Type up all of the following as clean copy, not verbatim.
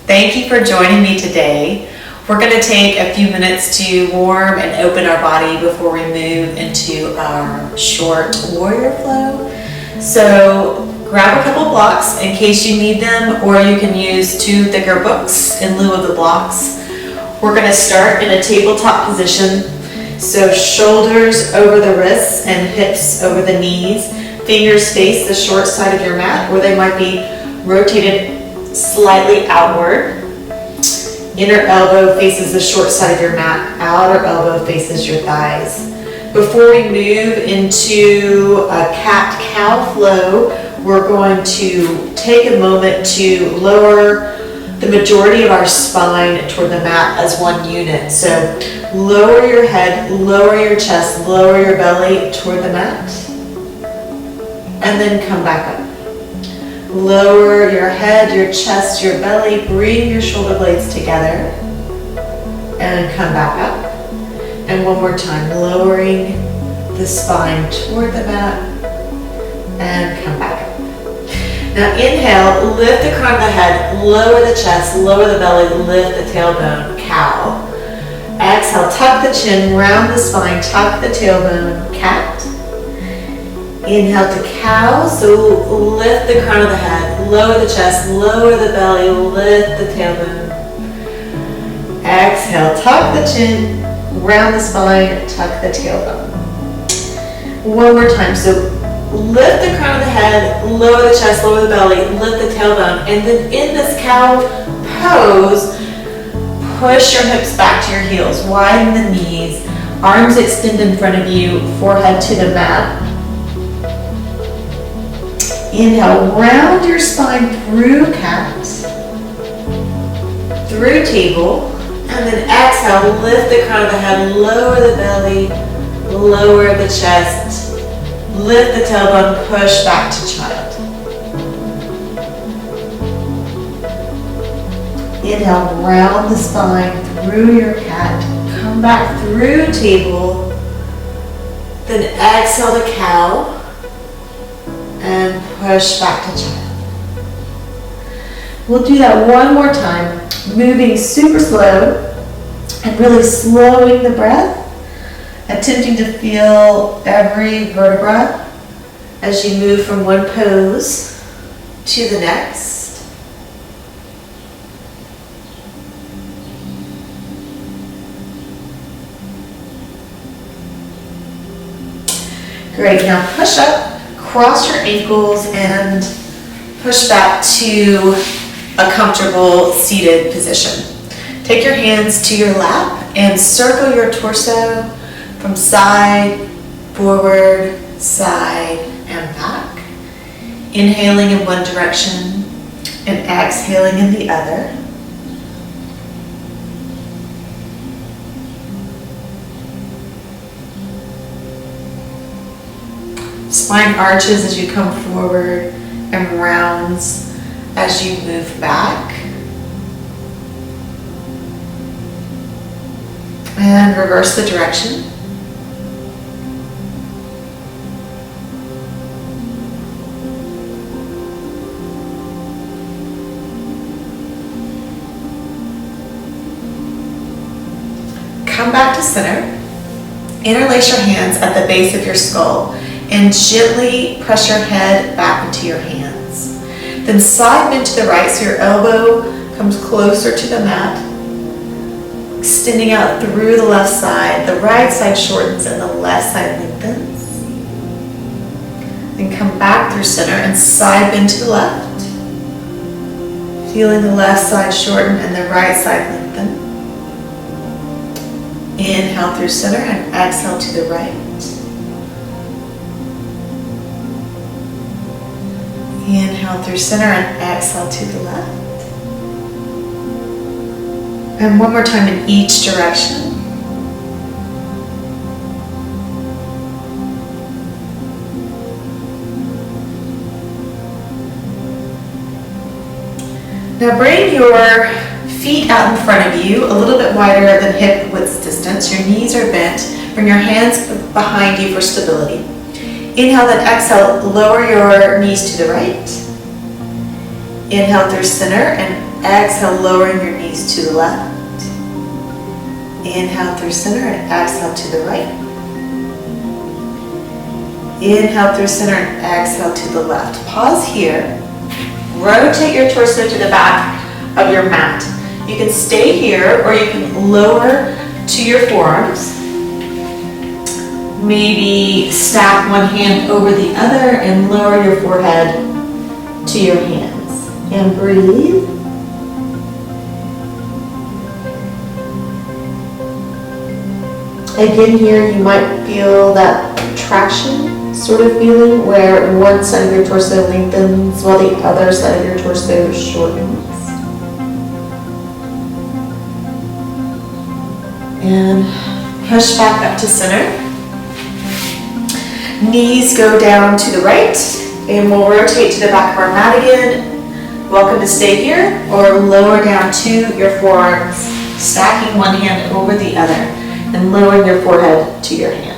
Thank you for joining me today. We're going to take a few minutes to warm and open our body before we move into our short warrior flow. So grab a couple blocks in case you need them, or you can use 2 thicker books in lieu of the blocks. We're going to start in a tabletop position. So shoulders over the wrists and hips over the knees. Fingers face the short side of your mat, or they might be rotated slightly outward. Inner elbow faces the short side of your mat. Outer elbow faces your thighs. Before we move into a cat-cow flow, we're going to take a moment to lower the majority of our spine toward the mat as one unit. So lower your head, lower your chest, lower your belly toward the mat, and then come back up. Lower your head, your chest, your belly, bring your shoulder blades together, and come back up. And one more time, lowering the spine toward the mat, and come back up. Now inhale, lift the crown of the head, lower the chest, lower the belly, lift the tailbone, cow. Exhale, tuck the chin, round the spine, tuck the tailbone, cat. Inhale to cow, so lift the crown of the head, lower the chest, lower the belly, lift the tailbone. Exhale, tuck the chin, round the spine, tuck the tailbone. One more time, so lift the crown of the head, lower the chest, lower the belly, lift the tailbone. And then in this cow pose, push your hips back to your heels, widen the knees, arms extend in front of you, forehead to the mat. Inhale, round your spine through cat, through table, and then exhale, lift the crown of the head, lower the belly, lower the chest, lift the tailbone, push back to child. Inhale, round the spine through your cat, come back through table, then exhale to cow, and push back to child. We'll do that one more time, moving super slow and really slowing the breath, attempting to feel every vertebra as you move from one pose to the next. Great, now push up. Cross your ankles and push back to a comfortable seated position. Take your hands to your lap and circle your torso from side, forward, side, and back. Inhaling in one direction and exhaling in the other. Spine arches as you come forward and rounds as you move back. And reverse the direction. Come back to center. Interlace your hands at the base of your skull and gently press your head back into your hands. Then side bend to the right so your elbow comes closer to the mat, extending out through the left side. The right side shortens and the left side lengthens. Then come back through center and side bend to the left, feeling the left side shorten and the right side lengthen. Inhale through center and exhale to the right. Inhale through center and exhale to the left. And one more time in each direction. Now bring your feet out in front of you, a little bit wider than hip width distance. Your knees are bent. Bring your hands behind you for stability. Inhale, then exhale, lower your knees to the right. Inhale through center and Exhale, lowering your knees to the left. Inhale through center and exhale to the right. Inhale through center and exhale to the left. Pause here. Rotate your torso to the back of your mat. You can stay here or you can lower to your forearms. Maybe stack one hand over the other and lower your forehead to your hands. And breathe. Again here, you might feel that traction sort of feeling where one side of your torso lengthens while the other side of your torso shortens. And push back up to center. Knees go down to the right, and we'll rotate to the back of our mat again. Welcome to stay here, or lower down to your forearms, stacking one hand over the other, and lowering your forehead to your hands.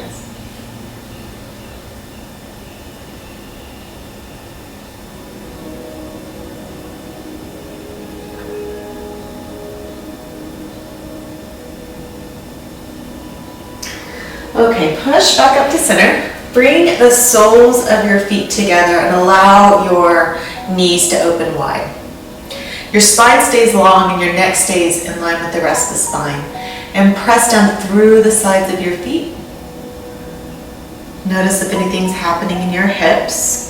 Okay, push back up to center. Bring the soles of your feet together and allow your knees to open wide. Your spine stays long and your neck stays in line with the rest of the spine. And press down through the sides of your feet. Notice if anything's happening in your hips.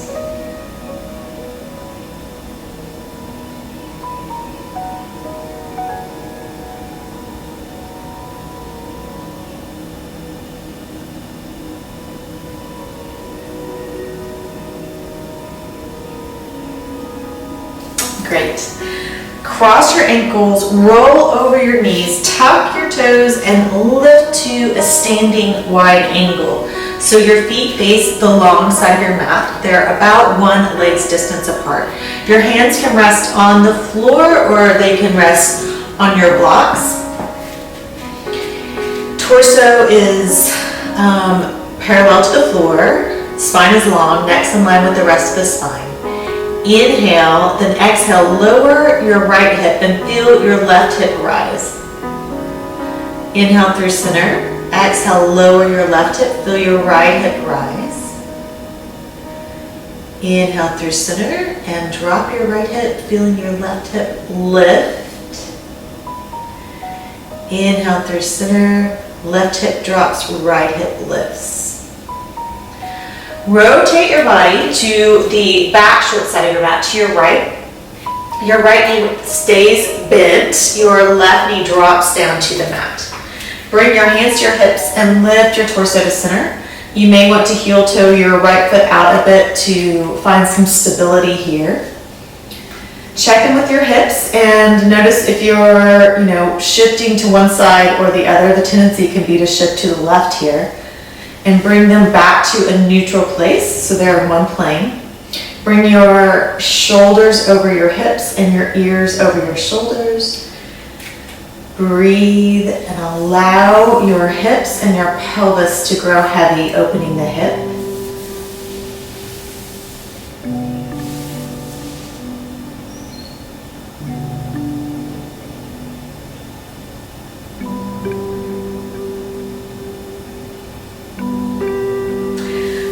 Great. Cross your ankles, roll over your knees, tuck your toes, and lift to a standing wide angle. So your feet face the long side of your mat. They're about one leg's distance apart. Your hands can rest on the floor or they can rest on your blocks. Torso is parallel to the floor. Spine is long, neck's in line with the rest of the spine. Inhale, then exhale, lower your right hip and feel your left hip rise. Inhale through center. Exhale, lower your left hip, feel your right hip rise. Inhale through center and drop your right hip, feeling your left hip lift. Inhale through center, left hip drops, right hip lifts. Rotate your body to the back short side of your mat, to your right. Your right knee stays bent, your left knee drops down to the mat. Bring your hands to your hips and lift your torso to center. You may want to heel toe your right foot out a bit to find some stability here. Check in with your hips and notice if you're, shifting to one side or the other. The tendency can be to shift to the left here. And bring them back to a neutral place so they're in one plane. Bring your shoulders over your hips and your ears over your shoulders. Breathe and allow your hips and your pelvis to grow heavy, opening the hip.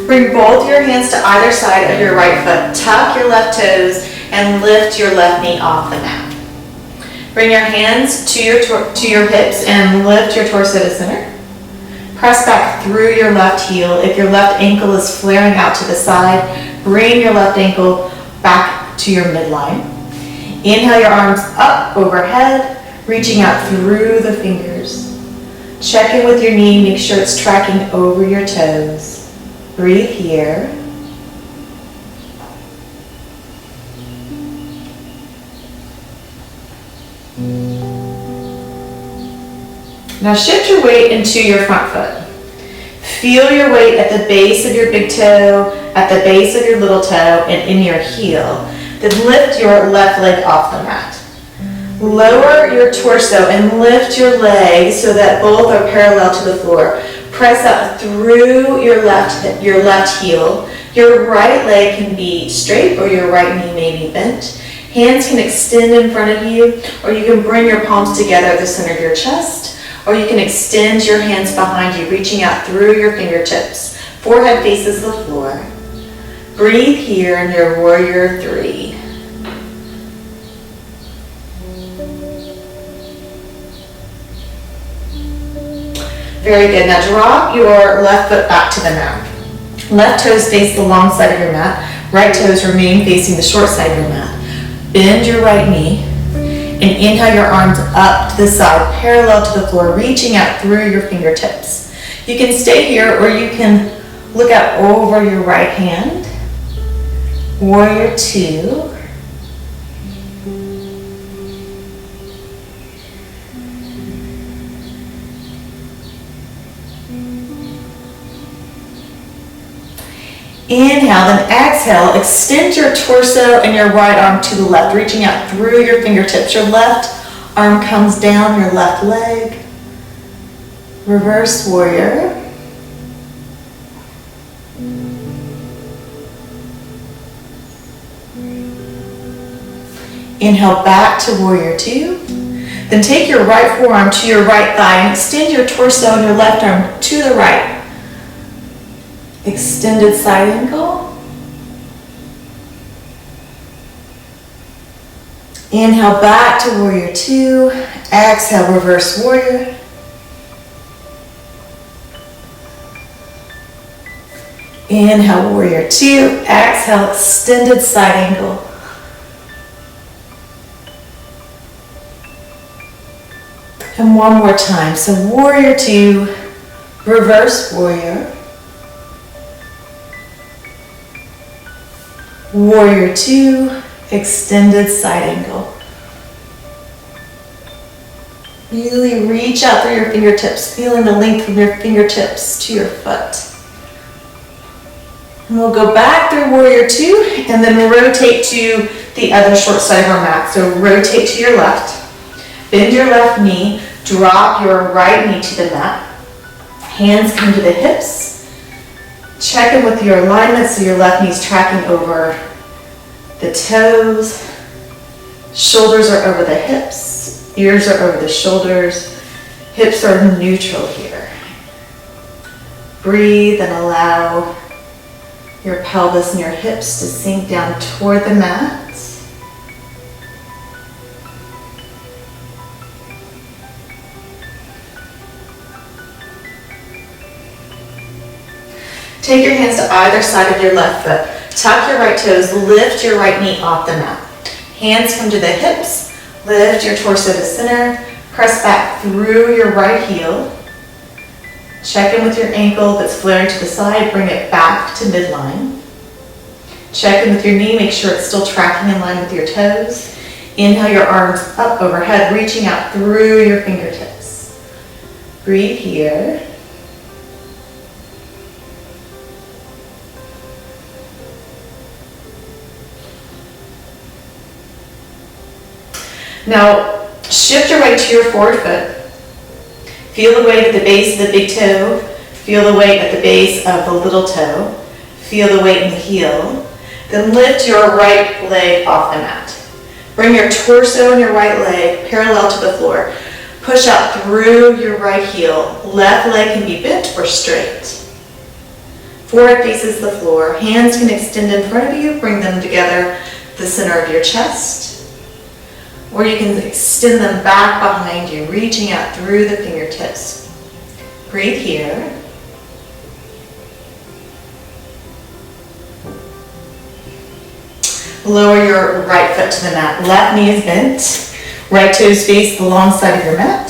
Bring both your hands to either side of your right foot. Tuck your left toes and lift your left knee off the mat. Bring your hands to your hips and lift your torso to center. Press back through your left heel. If your left ankle is flaring out to the side, bring your left ankle back to your midline. Inhale your arms up overhead, reaching out through the fingers. Check in with your knee, make sure it's tracking over your toes. Breathe here. Now shift your weight into your front foot. Feel your weight at the base of your big toe, at the base of your little toe, and in your heel. Then lift your left leg off the mat. Lower your torso and lift your legs so that both are parallel to the floor. Press up through your left heel. Your right leg can be straight or your right knee may be bent. Hands can extend in front of you, or you can bring your palms together at the center of your chest, or you can extend your hands behind you, reaching out through your fingertips. Forehead faces the floor. Breathe here in your warrior three. Very good. Now drop your left foot back to the mat. Left toes face the long side of your mat. Right toes remain facing the short side of your mat. Bend your right knee and inhale your arms up to the side, parallel to the floor, reaching out through your fingertips. You can stay here or you can look out over your right hand. Warrior two. Inhale, then exhale. Extend your torso and your right arm to the left, reaching out through your fingertips. Your left arm comes down your left leg. Reverse warrior. Inhale back to warrior two. Then take your right forearm to your right thigh and extend your torso and your left arm to the right. Extended side ankle. Inhale back to warrior two. Exhale, reverse warrior. Inhale, warrior two. Exhale, extended side angle. And one more time. So warrior two, reverse warrior. Warrior two, extended side angle. Really reach out through your fingertips, feeling the length from your fingertips to your foot. And we'll go back through warrior two and then we'll rotate to the other short side of our mat. So rotate to your left, bend your left knee, drop your right knee to the mat. Hands come to the hips. Check in with your alignment so your left knee is tracking over the toes. Shoulders are over the hips. Ears are over the shoulders. Hips are neutral here. Breathe and allow your pelvis and your hips to sink down toward the mat. Take your hands to either side of your left foot. Tuck your right toes, lift your right knee off the mat. Hands come to the hips, lift your torso to center, press back through your right heel. Check in with your ankle that's flaring to the side, bring it back to midline. Check in with your knee, make sure it's still tracking in line with your toes. Inhale your arms up overhead, reaching out through your fingertips. Breathe here. Now, shift your weight to your forward foot. Feel the weight at the base of the big toe. Feel the weight at the base of the little toe. Feel the weight in the heel. Then lift your right leg off the mat. Bring your torso and your right leg parallel to the floor. Push out through your right heel. Left leg can be bent or straight. Forehead faces the floor. Hands can extend in front of you. Bring them together the center of your chest. Or you can extend them back behind you, reaching out through the fingertips. Breathe here. Lower your right foot to the mat. Left knee is bent. Right toes face the long side of your mat.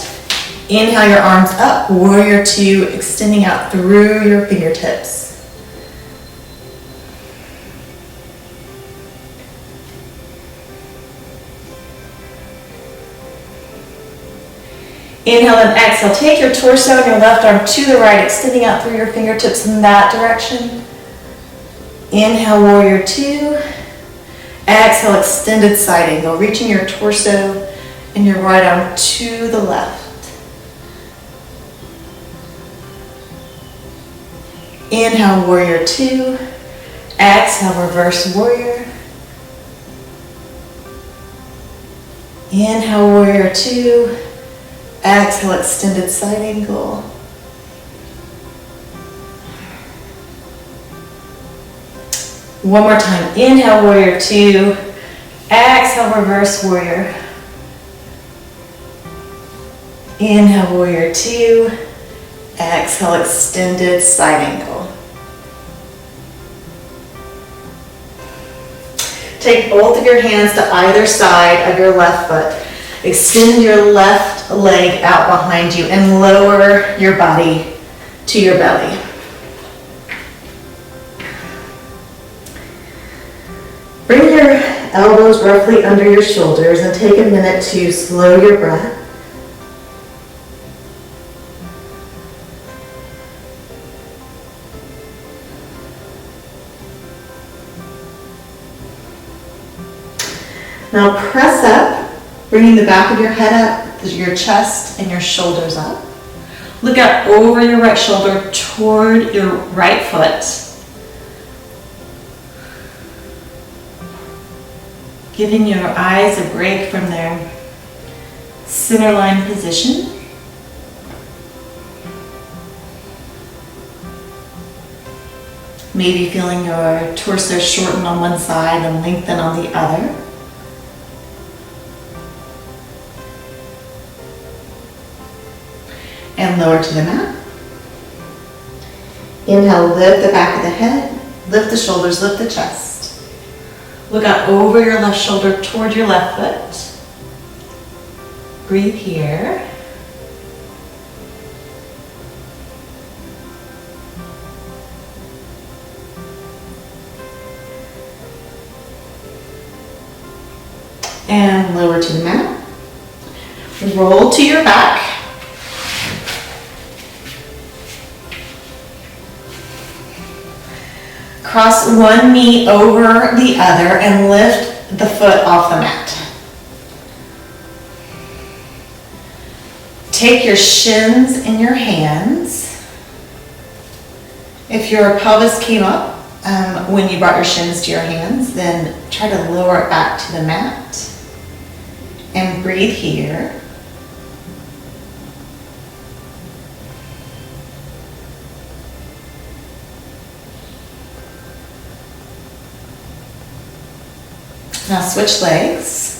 Inhale your arms up, warrior two, extending out through your fingertips. Inhale and exhale. Take your torso and your left arm to the right, extending out through your fingertips in that direction. Inhale, warrior two. Exhale, extended side angle, reaching your torso and your right arm to the left. Inhale, warrior two. Exhale, reverse warrior. Inhale, warrior two. Exhale, extended side angle. One more time. Inhale, warrior two. Exhale, reverse warrior. Inhale, warrior two. Exhale, extended side angle. Take both of your hands to either side of your left foot. Extend your left leg out behind you and lower your body to your belly. Bring your elbows roughly under your shoulders and take a minute to slow your breath. Now press up, bringing the back of your head up, your chest and your shoulders up. Look out over your right shoulder toward your right foot. Giving your eyes a break from their center line position. Maybe feeling your torso shorten on one side and lengthen on the other. And lower to the mat. Inhale, lift the back of the head, lift the shoulders, lift the chest. Look out over your left shoulder toward your left foot. Breathe here. And lower to the mat. Roll to your back. Cross one knee over the other and lift the foot off the mat. Take your shins in your hands. If your pelvis came up when you brought your shins to your hands, then try to lower it back to the mat. And breathe here. Now switch legs.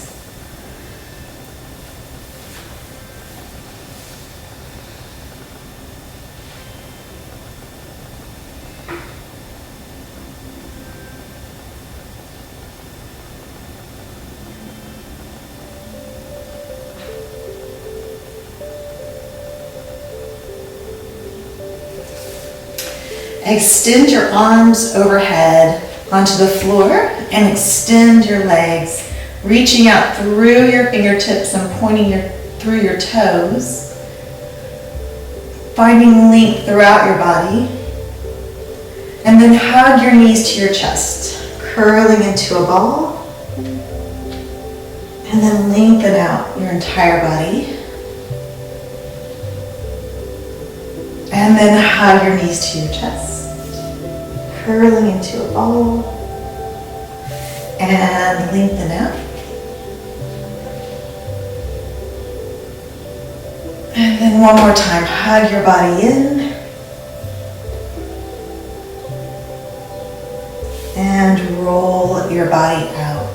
Extend your arms overhead onto the floor and extend your legs, reaching out through your fingertips and pointing through your toes, finding length throughout your body. And then hug your knees to your chest, curling into a ball. And then lengthen out your entire body. And then hug your knees to your chest, curling into a ball. And lengthen out. And then one more time, hug your body in. And roll your body out.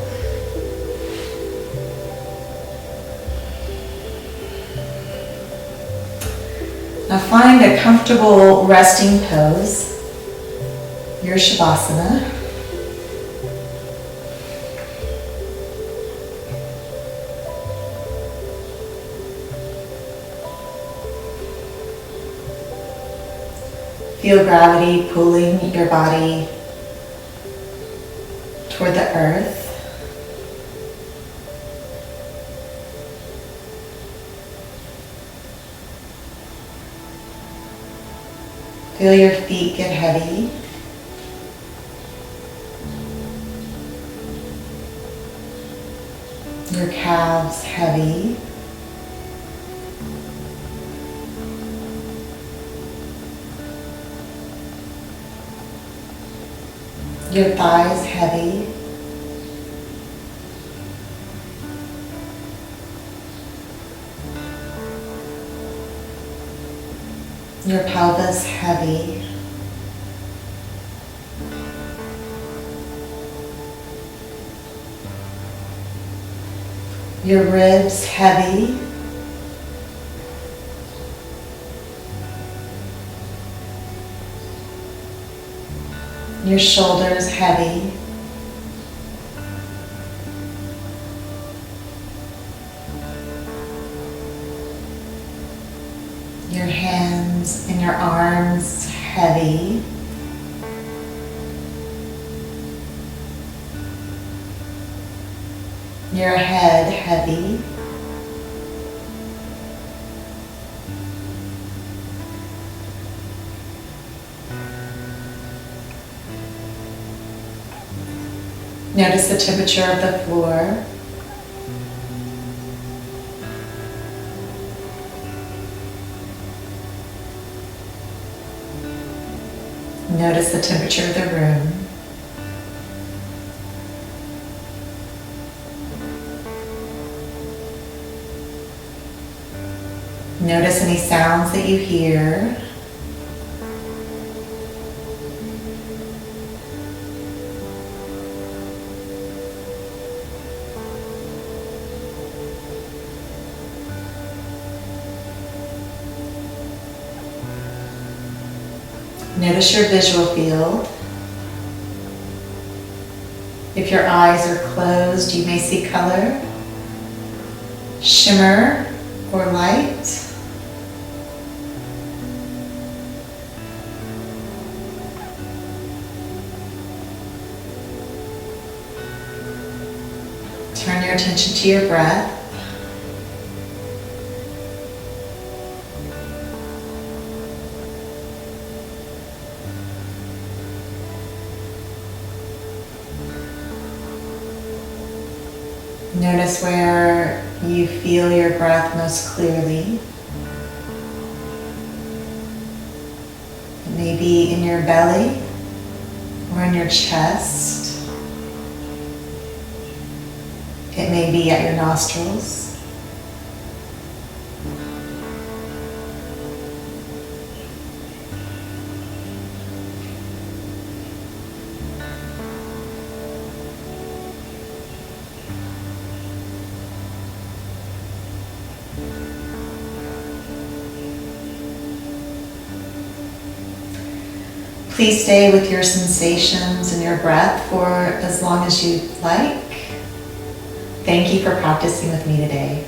Now find a comfortable resting pose, your Shavasana. Feel gravity pulling your body toward the earth. Feel your feet get heavy. Your calves heavy. Your thighs heavy. Your pelvis heavy. Your ribs heavy. Your shoulders heavy. Your hands and your arms heavy. Your head heavy. Notice the temperature of the floor. Notice the temperature of the room. Notice any sounds that you hear. Notice your visual field. If your eyes are closed, you may see color, shimmer, or light. Turn your attention to your breath. Notice where you feel your breath most clearly. It may be in your belly or in your chest. It may be at your nostrils. Please stay with your sensations and your breath for as long as you'd like. Thank you for practicing with me today.